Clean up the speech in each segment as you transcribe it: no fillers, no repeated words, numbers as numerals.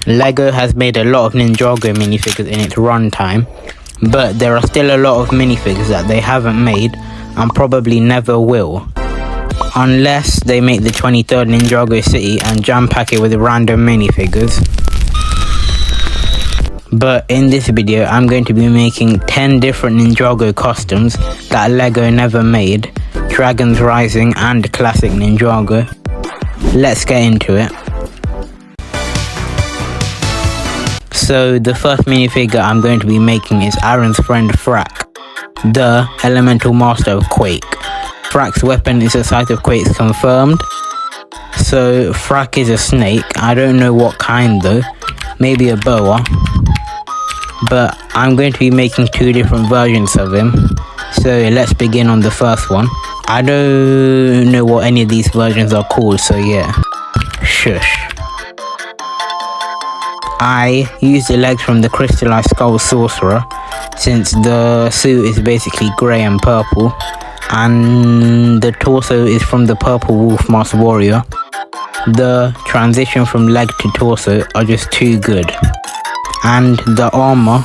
LEGO has made a lot of Ninjago minifigures in its runtime, but there are still a lot of minifigures that they haven't made and probably never will. Unless they make the 23rd Ninjago City and jam-pack it with random minifigures. But in this video, I'm going to be making 10 different Ninjago costumes that LEGO never made, Dragons Rising and Classic Ninjago. Let's get into it. So the first minifigure I'm going to be making is Aaron's friend Frack, the elemental master of Quake. Frack's weapon is the size of Quake's confirmed. So Frack is a snake, I don't know what kind though, maybe a boa. But I'm going to be making 2 different versions of him. So let's begin on the first one. I don't know what any of these versions are called, so yeah. Shush. I use the legs from the crystallized skull sorcerer, since the suit is basically grey and purple, and the torso is from the purple wolf mask warrior. The transition from leg to torso are just too good. And the armor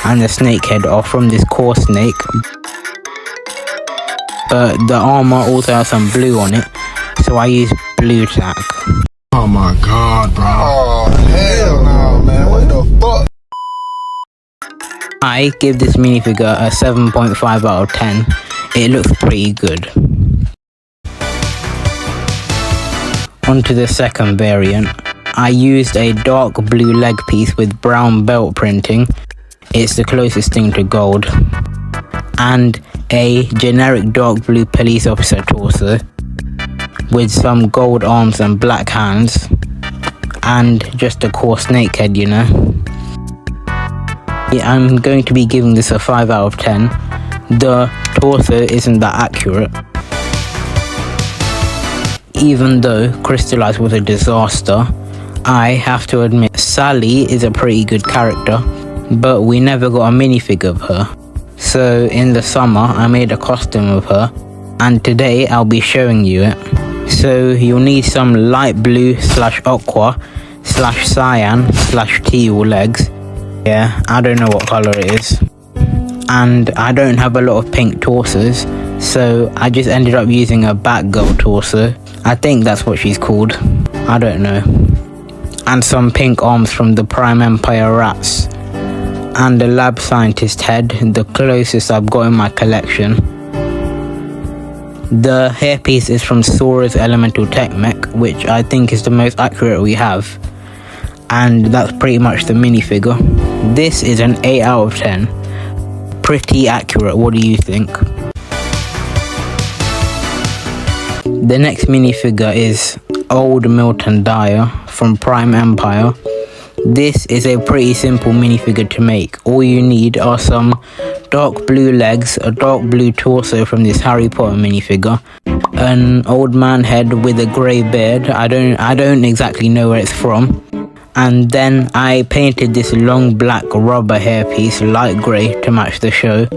and the snake head are from this core snake, but the armor also has some blue on it, so I use blue tack. Oh my god, bro. Oh hell no, man, what the fuck? I give this minifigure a 7.5 out of 10. It looks pretty good. On to the second variant. I used a dark blue leg piece with brown belt printing, it's the closest thing to gold, and a generic dark blue police officer torso with some gold arms and black hands, and just a core snake head, you know. Yeah, I'm going to be giving this a 5 out of 10. The torso isn't that accurate. Even though Crystallized was a disaster, I have to admit Sally is a pretty good character, but we never got a minifigure of her. So in the summer I made a costume of her, and today I'll be showing you it. So you'll need some light blue / aqua / cyan / teal legs. Yeah, I don't know what colour it is. And I don't have a lot of pink torsos, so I just ended up using a Batgirl torso. I think that's what she's called. I don't know. And some pink arms from the Prime Empire rats. And a lab scientist head, the closest I've got in my collection. The hairpiece is from Sora's elemental tech mech, which I think is the most accurate we have. And that's pretty much the minifigure. This is an 8 out of 10. Pretty accurate, what do you think? The next minifigure is Old Milton Dryer from Prime Empire. This is a pretty simple minifigure to make. All you need are some dark blue legs, a dark blue torso from this Harry Potter minifigure, an old man head with a grey beard, I don't exactly know where it's from, and then I painted this long black rubber hairpiece light grey to match the show,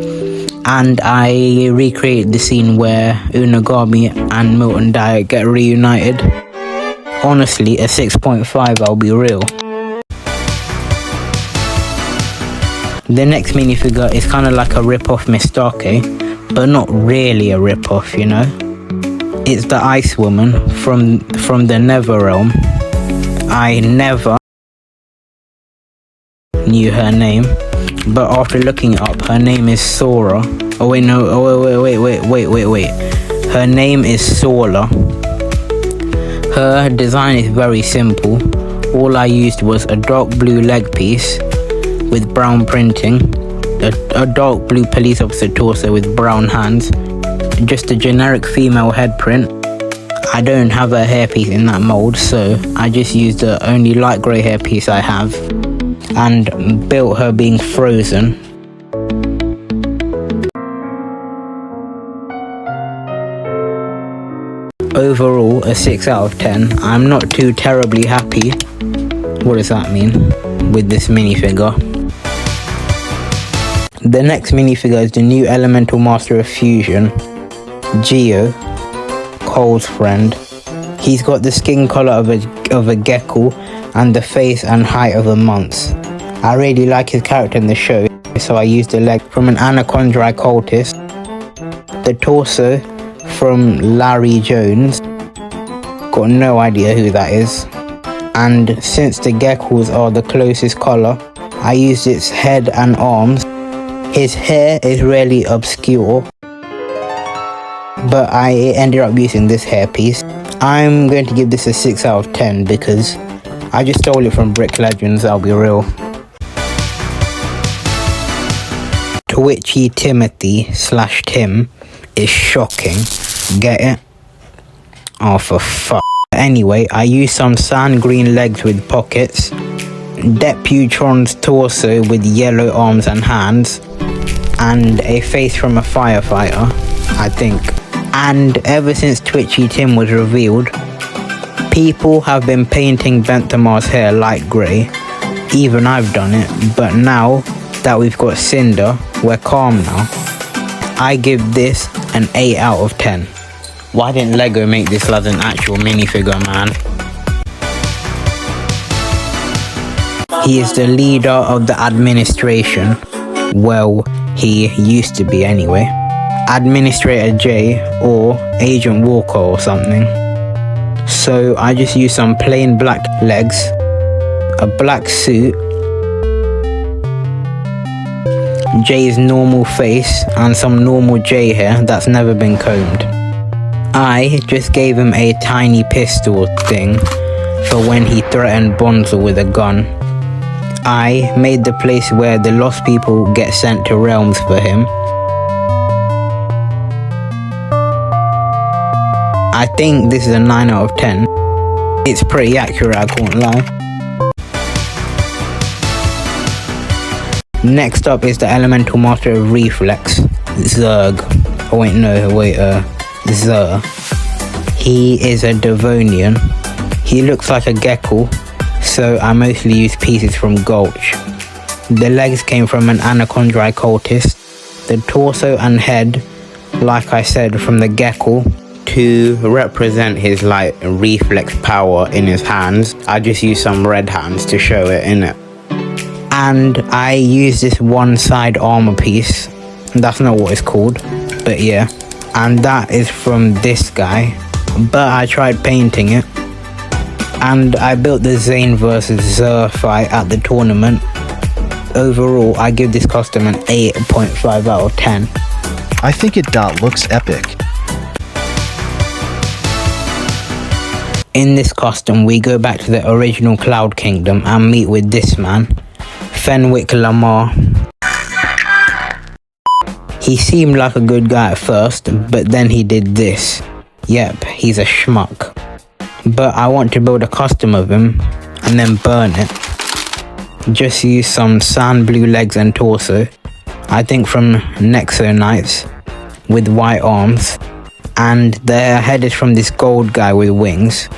and I recreated the scene where Unagami and Milton Dryer get reunited. Honestly, a 6.5, I'll be real. The next minifigure is kind of like a rip-off Mistake, but not really a rip-off, you know. It's the Ice Woman from the Nether Realm. I never knew her name, but after looking it up, her name is Sora. Oh wait, no, wait. Her name is Sora. Her design is very simple. All I used was a dark blue leg piece with brown printing, a dark blue police officer torso with brown hands, just a generic female head print. I don't have a hairpiece in that mold, so I just used the only light grey hairpiece I have and built her being frozen. Overall, a 6 out of 10. I'm not too terribly happy, what does that mean, with this minifigure. The next minifigure is the new Elemental Master of Fusion, Geo, Cole's friend. He's got the skin color of a gecko and the face and height of a month. I really like his character in the show, so I used the leg from an Anaconda cultist, the torso from Larry Jones, got no idea who that is, and since the geckos are the closest colour, I used its head and arms. His hair is really obscure, but I ended up using this hairpiece. I'm going to give this a 6 out of 10 because I just stole it from Brick Legends, I'll be real. Twitchy Timothy / Tim is shocking. Get it? Oh, for fuck. Anyway, I used some sand green legs with pockets, Deputron's torso with yellow arms and hands, and a face from a firefighter, I think. And ever since Twitchy Tim was revealed, people have been painting Benthamar's hair light grey. Even I've done it, but now that we've got Cinder, we're calm now. I give this an 8 out of 10. Why didn't Lego make this as an actual minifigure, man? He is the leader of the administration. Well, he used to be anyway. Administrator J or Agent Walker or something. So I just used some plain black legs, a black suit, J's normal face, and some normal J hair that's never been combed. I just gave him a tiny pistol thing for when he threatened Bonzo with a gun. I made the place where the lost people get sent to realms for him. I think this is a 9 out of 10. It's pretty accurate, I can't lie. Next up is the Elemental Master of Reflex, Zurg. Oh wait, Zurg. He is a Devonian. He looks like a gecko, so I mostly use pieces from Gulch. The legs came from an Anaconda cultist. The torso and head, like I said, from the gecko. To represent his like reflex power in his hands, I just used some red hands to show it, innit? And I use this one side armor piece. That's not what it's called, but yeah. And that is from this guy, but I tried painting it. And I built the Zane vs Zerg fight at the tournament. Overall, I give this costume an 8.5 out of 10. I think it looks epic. In this costume, we go back to the original Cloud Kingdom and meet with this man, Fenwick Lamar. He seemed like a good guy at first, but then he did this. Yep, he's a schmuck. But I want to build a costume of him and then burn it. Just use some sand blue legs and torso, I think from Nexo Knights, with white arms. And their head is from this gold guy with wings,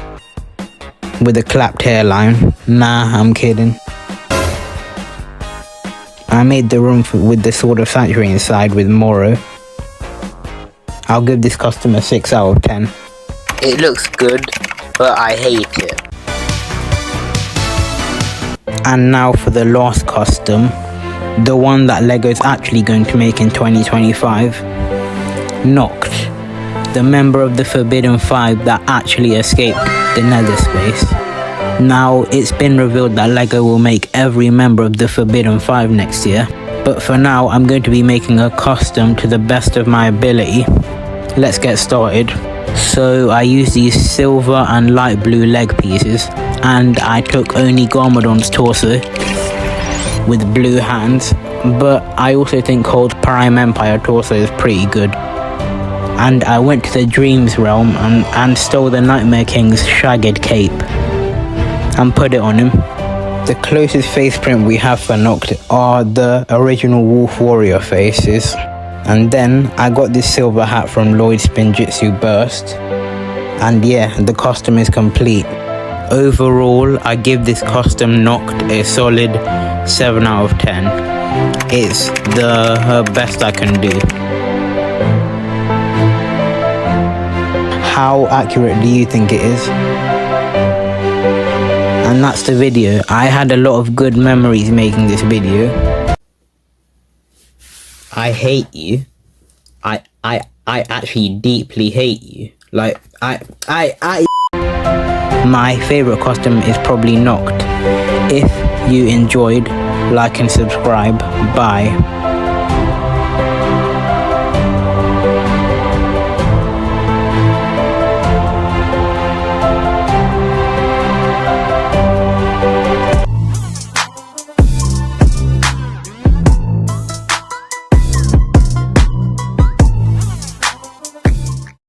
with a clapped hairline. Nah, I'm kidding. I made the room with the Sword of Sanctuary inside with Moro. I'll give this costume a 6 out of 10. It looks good, but I hate it. And now for the last costume, the one that Lego's actually going to make in 2025. Noct, the member of the Forbidden Five that actually escaped the Nether Space. Now, it's been revealed that Lego will make every member of the Forbidden Five next year, but for now, I'm going to be making a custom to the best of my ability. Let's get started. So, I used these silver and light blue leg pieces, and I took only Garmadon's torso with blue hands, but I also think Cold's Prime Empire torso is pretty good. And I went to the Dreams realm and stole the Nightmare King's shagged cape and put it on him. The closest face print we have for Noct are the original Wolf Warrior faces. And then I got this silver hat from Lloyd's Spinjitzu Burst. And yeah, the costume is complete. Overall, I give this costume Noct a solid 7 out of 10. It's the best I can do. How accurate do you think it is? And that's the video. I had a lot of good memories making this video. I hate you. I actually deeply hate you. Like, my favorite costume is probably Knocked. If you enjoyed, like and subscribe. Bye.